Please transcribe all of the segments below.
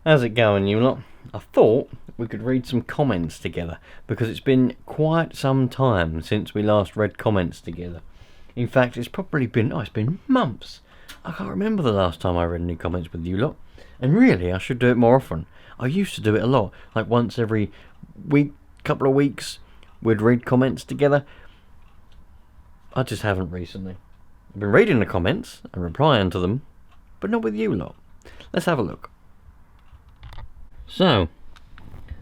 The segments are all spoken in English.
How's it going, you lot? I thought we could read some comments together because it's been quite some time since we last read comments together. In fact, it's probably been, it's been months. I can't remember the last time I read any comments with you lot. And really, I should do it more often. I used to do it a lot, like once every week, couple of weeks, we'd read comments together. I just haven't recently. I've been reading the comments and replying to them, but not with you lot. Let's have a look. So,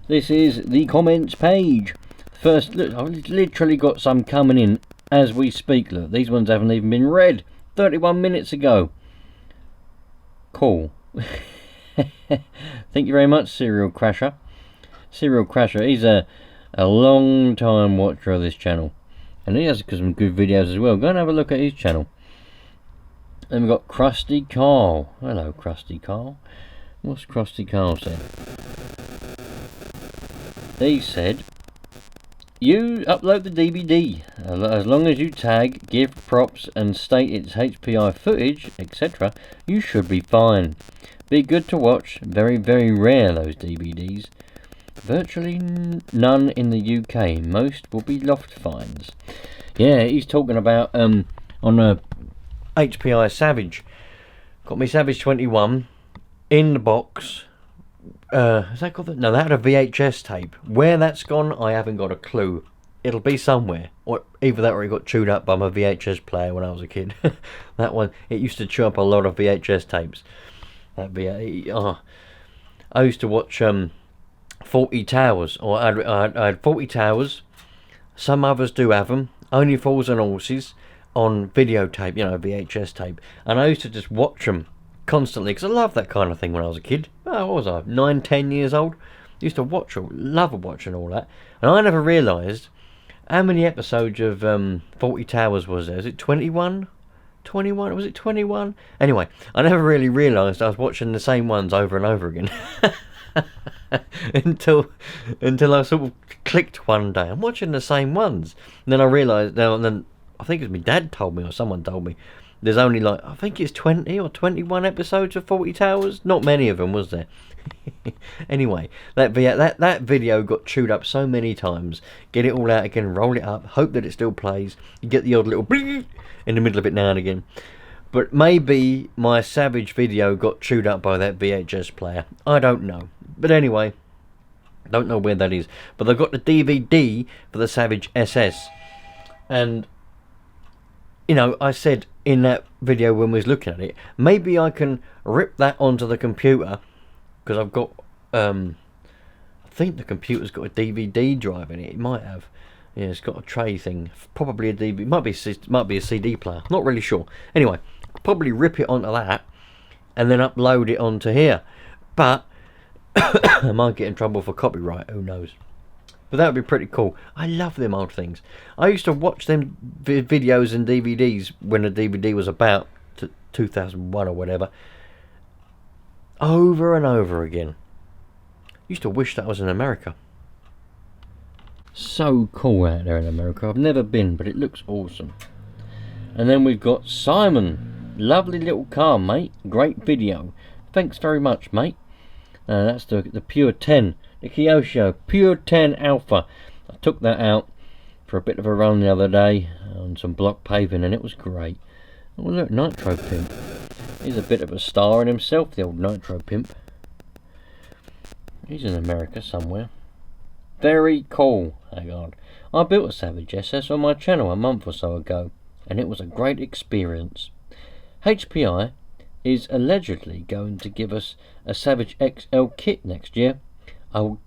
this is the comments page. First, look, I've literally got some coming in as we speak. Look, these ones haven't even been read 31 minutes ago. Cool. Thank you very much, Serial Crasher. Serial Crasher, he's a long time watcher of this channel, and he has some good videos as well. Go and have a look at his channel. Then we've got Krusty Carl. Hello, Krusty Carl. What's Krusty Carl said? He said, you upload the DVD. As long as you tag, give props and state it's HPI footage, etc., you should be fine. Be good to watch. Very, very rare, those DVDs. Virtually none in the UK. Most will be loft finds. Yeah, he's talking about on a HPI Savage. Got me Savage 21 in the box. Has that got the, no, that had a VHS tape. Where that's gone, I haven't got a clue. It'll be somewhere, or either that or it got chewed up by my VHS player when I was a kid. That one, it used to chew up a lot of VHS tapes. That I used to watch 40 Towers, or I had 40 Towers. Some others do have them. Only Fools and Horses on videotape, VHS tape, and I used to just watch them constantly because I loved that kind of thing when I was a kid. What was I, 9, 10 years old? Used to love watching all that, and I never realised how many episodes of 40 Towers was there. Is it 21? 21? Was it 21? Anyway, I never really realised I was watching the same ones over and over again. until I sort of clicked one day. I'm watching the same ones. And then I realised, then I think it was my dad told me or someone told me, there's only like, I think it's 20 or 21 episodes of 40 Towers. Not many of them, was there? Anyway, that video got chewed up so many times. Get it all out again, roll it up, hope that it still plays. You get the odd little bling in the middle of it now and again. But maybe my Savage video got chewed up by that VHS player. I don't know. But anyway, don't know where that is. But they've got the DVD for the Savage SS. And, I said in that video when we was looking at it, maybe I can rip that onto the computer, because I've got, I think the computer's got a DVD drive in it. It might have. Yeah, it's got a tray thing. Probably a DVD. Might be a CD player. Not really sure. Anyway, probably rip it onto that and then upload it onto here. But I might get in trouble for copyright. Who knows? But that would be pretty cool. I love them old things. I used to watch them videos and DVDs when the DVD was about 2001 or whatever, over and over again. Used to wish that I was in America. So cool out there in America. I've never been, but it looks awesome. And then we've got Simon. Lovely little car, mate. Great video. Thanks very much, mate. That's the Pure 10. The Kyosho Pure 10 Alpha. I took that out for a bit of a run the other day on some block paving, and it was great. Oh look, Nitro Pimp. He's a bit of a star in himself, the old Nitro Pimp. He's in America somewhere. Very cool. Hang on. I built a Savage SS on my channel a month or so ago, and it was a great experience. HPI is allegedly going to give us a Savage XL kit next year. I will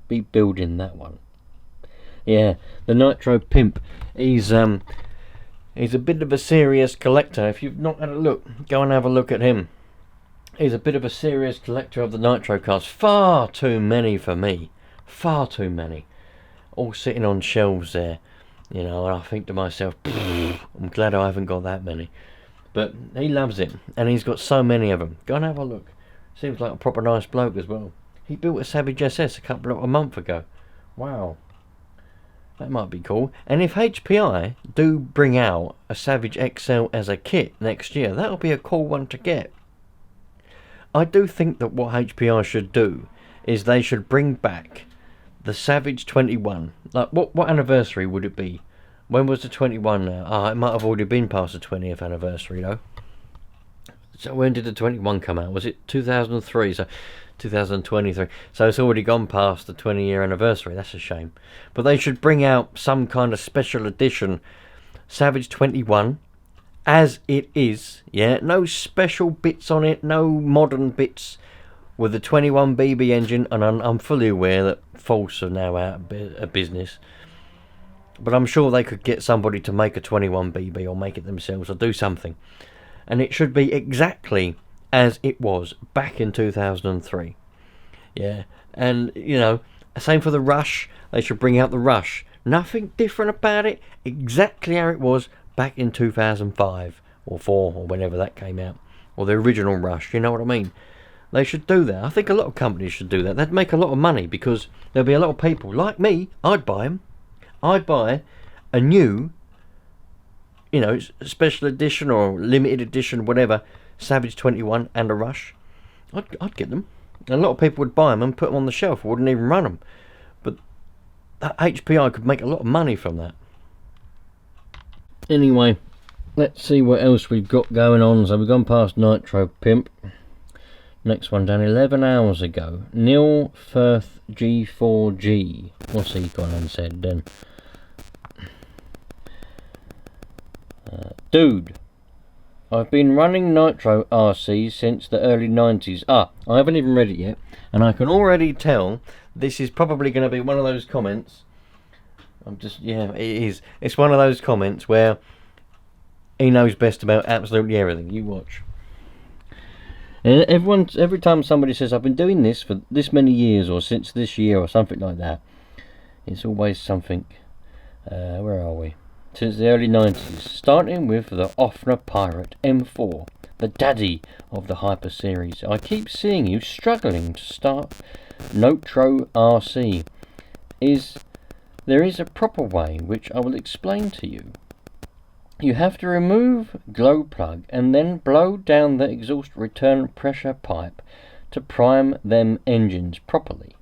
be building that one. Yeah, the Nitro Pimp. He's a bit of a serious collector. If you've not had a look, go and have a look at him. He's a bit of a serious collector of the Nitro cars. Far too many for me. Far too many. All sitting on shelves there. And I think to myself, I'm glad I haven't got that many. But he loves it, and he's got so many of them. Go and have a look. Seems like a proper nice bloke as well. He built a Savage SS a month ago. Wow. That might be cool. And if HPI do bring out a Savage XL as a kit next year, that'll be a cool one to get. I do think that what HPI should do is they should bring back the Savage 21. Like, what anniversary would it be? When was the 21 now? It might have already been past the 20th anniversary, though. So when did the 21 come out? Was it 2003? So 2023. So it's already gone past the 20-year anniversary. That's a shame. But they should bring out some kind of special edition Savage 21 as it is. Yeah, no special bits on it, no modern bits, with the 21BB engine. And I'm fully aware that False are now out of business. But I'm sure they could get somebody to make a 21BB or make it themselves or do something. And it should be exactly as it was back in 2003. Yeah, and, you know, same for the Rush. They should bring out the Rush. Nothing different about it. Exactly how it was back in 2005 or 4 or whenever that came out. Or the original Rush, you know what I mean? They should do that. I think a lot of companies should do that. They'd make a lot of money because there'll be a lot of people like me. I'd buy them. I'd buy a new, you know, special edition or limited edition, whatever, Savage 21 and a Rush. I'd get them. And a lot of people would buy them and put them on the shelf. Wouldn't even run them. But that HPI could make a lot of money from that. Anyway, let's see what else we've got going on. So we've gone past Nitro Pimp. Next one done 11 hours ago. Neil Firth G4G. What's he gone and said then? Dude, I've been running Nitro RC since the early 90s. I haven't even read it yet, and I can already tell this is probably going to be one of those comments. It is. It's one of those comments where he knows best about absolutely everything. You watch. And every time somebody says, I've been doing this for this many years, or since this year, or something like that, it's always something. Where are we? Since the early 90s, starting with the Offner Pirate M4, the daddy of the Hyper series. I keep seeing you struggling to start Nitro RC. There is a proper way which I will explain to you. You have to remove glow plug and then blow down the exhaust return pressure pipe to prime them engines properly.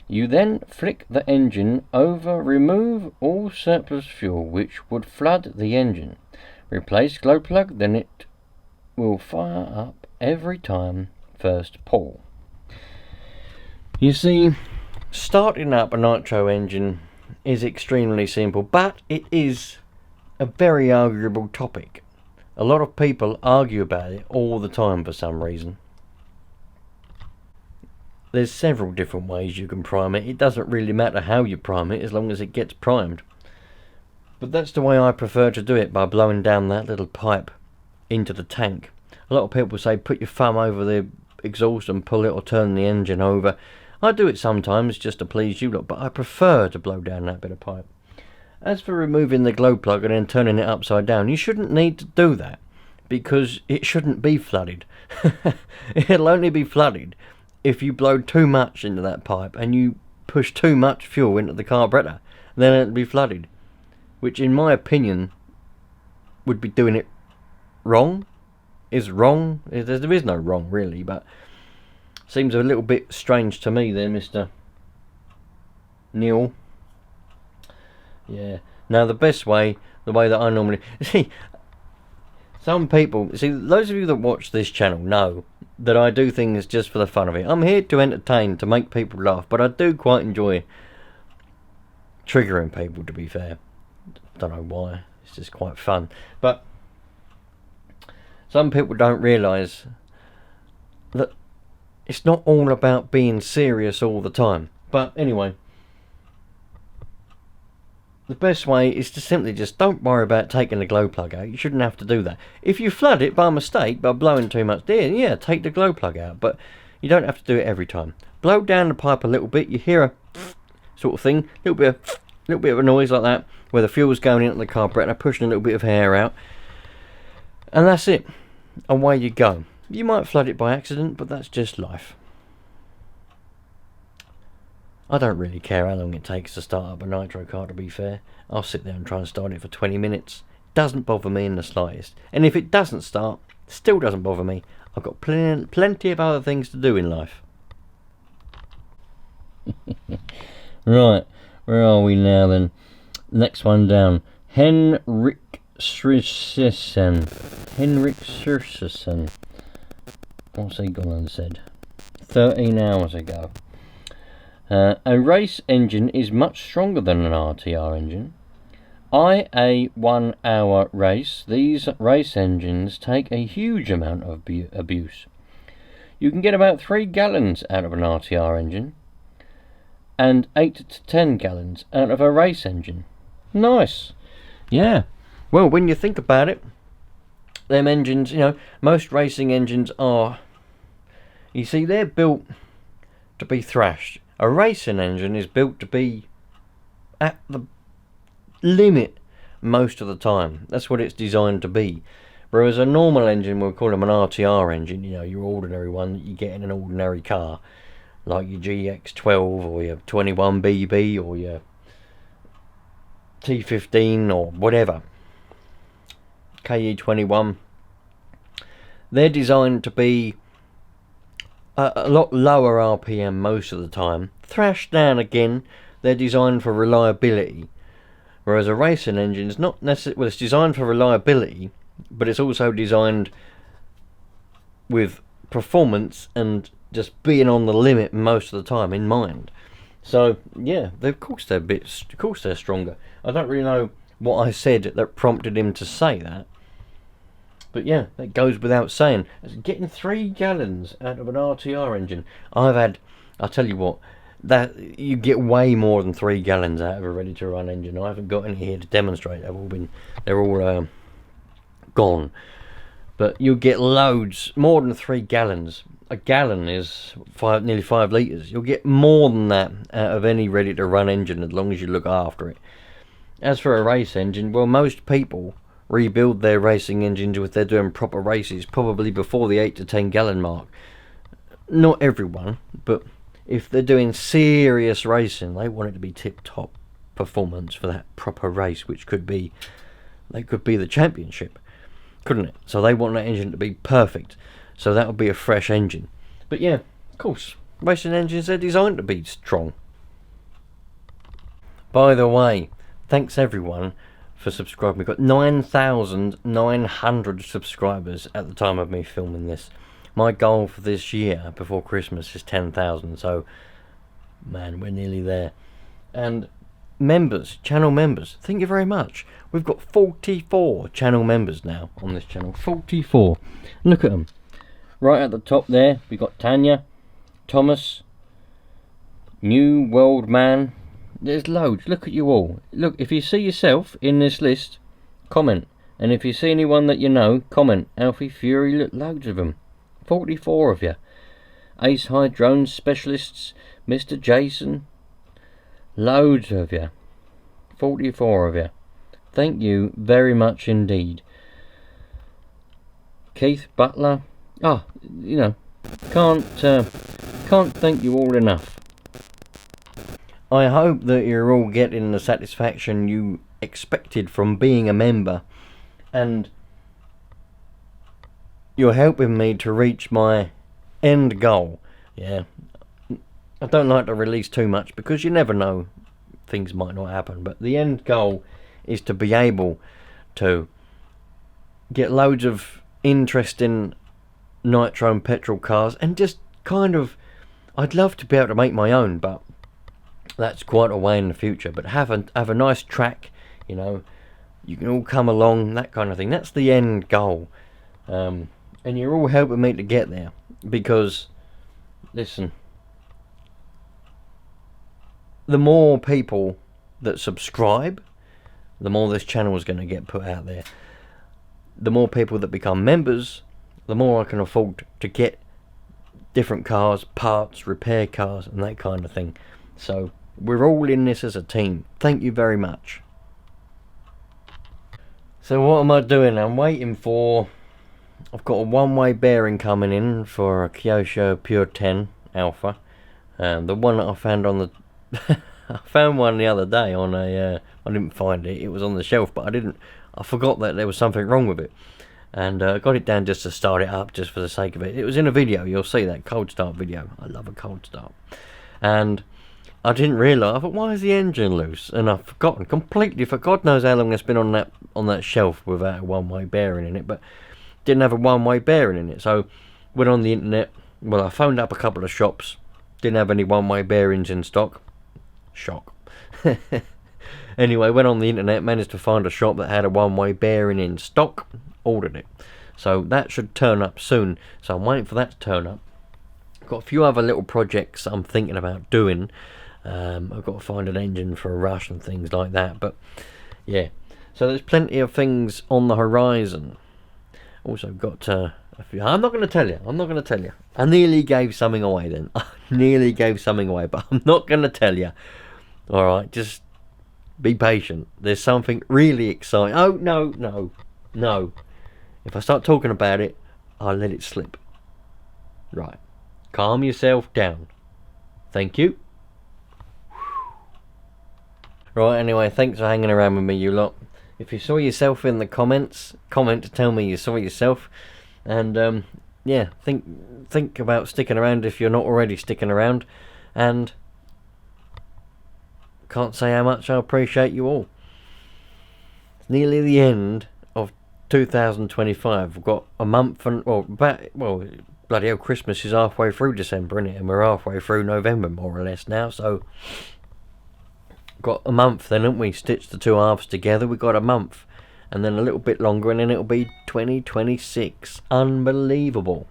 You then flick the engine over, remove all surplus fuel which would flood the engine. Replace glow plug, then it will fire up every time first pull. You see, starting up a nitro engine is extremely simple, but it is a very arguable topic. A lot of people argue about it all the time for some reason. There's several different ways you can prime it. It doesn't really matter how you prime it as long as it gets primed. But that's the way I prefer to do it, by blowing down that little pipe into the tank. A lot of people say put your thumb over the exhaust and pull it or turn the engine over. I do it sometimes just to please you lot, but I prefer to blow down that bit of pipe. As for removing the glow plug and then turning it upside down, you shouldn't need to do that because it shouldn't be flooded. It'll only be flooded if you blow too much into that pipe and you push too much fuel into the carburetor. Then it'll be flooded, which in my opinion would be doing it wrong. Is wrong. There is no wrong really, but seems a little bit strange to me there, Mr. Neil. Yeah. Now the best way, the way that I normally see, some people, those of you that watch this channel know that I do things just for the fun of it. I'm here to entertain, to make people laugh, but I do quite enjoy triggering people, to be fair. Don't know why, it's just quite fun. But some people don't realise that it's not all about being serious all the time. But anyway, the best way is to simply just don't worry about taking the glow plug out. You shouldn't have to do that. If you flood it by mistake, by blowing too much, yeah, take the glow plug out. But you don't have to do it every time. Blow down the pipe a little bit. You hear a sort of thing, little bit of a noise like that, where the fuel's going into the carburetor, pushing a little bit of air out. And that's it. Away you go. You might flood it by accident, but that's just life. I don't really care how long it takes to start up a nitro car, to be fair. I'll sit there and try and start it for 20 minutes. Doesn't bother me in the slightest. And if it doesn't start, still doesn't bother me. I've got plenty of other things to do in life. Right, where are we now then? Next one down. Henrik Srisen. What's he gone and said? 13 hours ago. A race engine is much stronger than an RTR engine. A 1 hour race, these race engines take a huge amount of abuse. You can get about 3 gallons out of an RTR engine and 8 to 10 gallons out of a race engine. Nice. Yeah. Well, when you think about it, them engines, you know, most racing engines are, you see, they're built to be thrashed. A racing engine is built to be at the limit most of the time. That's what it's designed to be. Whereas a normal engine, we'll call them an RTR engine, you know, your ordinary one that you get in an ordinary car, like your GX12 or your 21BB or your T15 or whatever, KE21, they're designed to be a lot lower RPM most of the time. Thrashed down again, they're designed for reliability. Whereas a racing engine is not necessarily, well, it's designed for reliability, but it's also designed with performance and just being on the limit most of the time in mind. So yeah, of course they're stronger. I don't really know what I said that prompted him to say that, but yeah, that goes without saying. Getting 3 gallons out of an RTR engine, I'll tell you what, that you get way more than 3 gallons out of a ready-to-run engine. I haven't got any here to demonstrate. They're all gone. But you'll get loads, more than 3 gallons. A gallon is nearly 5 litres. You'll get more than that out of any ready-to-run engine as long as you look after it. As for a race engine, well, most people rebuild their racing engines if they're doing proper races, probably before the 8 to 10 gallon mark. Not everyone, but if they're doing serious racing, they want it to be tip-top performance for that proper race, which could be the championship, couldn't it? So they want that engine to be perfect. So that would be a fresh engine. But yeah, of course, racing engines are designed to be strong. By the way, thanks everyone for subscribing. We've got 9,900 subscribers at the time of me filming this. My goal for this year before Christmas is 10,000, so man, we're nearly there. And members, channel members, thank you very much. We've got 44 channel members now on this channel. 44. Look at them. Right at the top there, we've got Tanya, Thomas, New World Man. There's loads. Look at you all. Look, if you see yourself in this list, comment. And if you see anyone that you know, comment. Alfie Fury, look, loads of them. 44 of you. Ace High Drone Specialists, Mr. Jason, loads of you. 44 of you. Thank you very much indeed. Keith Butler. Ah, you know, can't thank you all enough. I hope that you're all getting the satisfaction you expected from being a member, and you're helping me to reach my end goal. Yeah, I don't like to release too much because you never know, things might not happen, but the end goal is to be able to get loads of interesting nitro and petrol cars, and just kind of, I'd love to be able to make my own, but that's quite a way in the future. But have a nice track, you know, you can all come along, that kind of thing. That's the end goal, and you're all helping me to get there, because listen, the more people that subscribe, the more this channel is going to get put out there. The more people that become members, the more I can afford to get different cars, parts, repair cars, and that kind of thing. So we're all in this as a team. Thank you very much. So what am I doing? I'm waiting for, I've got a one-way bearing coming in for a Kyosho Pure 10 Alpha. The one that I found on the I found one the other day on I didn't find it, it was on the shelf, but I forgot that there was something wrong with it. and got it down just to start it up, just for the sake of it. It was in a video, you'll see that cold start video. I love a cold start. And I didn't realise, I thought, why is the engine loose? And I've forgotten, completely forgot. God knows how long it's been on that shelf without a one-way bearing in it, but didn't have a one-way bearing in it. So went on the internet. Well, I phoned up a couple of shops, didn't have any one-way bearings in stock. Shock. Anyway, went on the internet, managed to find a shop that had a one-way bearing in stock, ordered it. So that should turn up soon, so I'm waiting for that to turn up. Got a few other little projects I'm thinking about doing. I've got to find an engine for a rush and things like that, but yeah, so there's plenty of things on the horizon. Also got a few, I'm not going to tell you. I nearly gave something away then. I nearly gave something away, but I'm not going to tell you. Alright, just be patient. There's something really exciting. Oh, no. If I start talking about it, I'll let it slip. Right. Calm yourself down. Thank you. Right, anyway, thanks for hanging around with me, you lot. If you saw yourself in the comments, comment to tell me you saw yourself. And, yeah, think about sticking around if you're not already sticking around. And can't say how much I appreciate you all. It's nearly the end of 2025. We've got a month and bloody hell, Christmas is halfway through December, isn't it? And we're halfway through November, more or less now. So got a month then, haven't we? Stitched the two halves together. We got a month, and then a little bit longer, and then it'll be 2026. Unbelievable.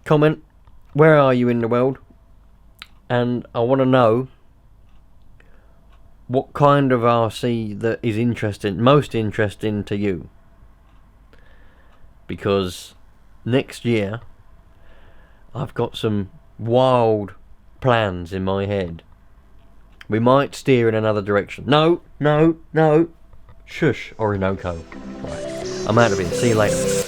Comment, where are you in the world? And I want to know what kind of RC that is most interesting to you. Because next year, I've got some wild plans in my head. We might steer in another direction. No. Shush, Orinoco. Right. I'm out of here. See you later.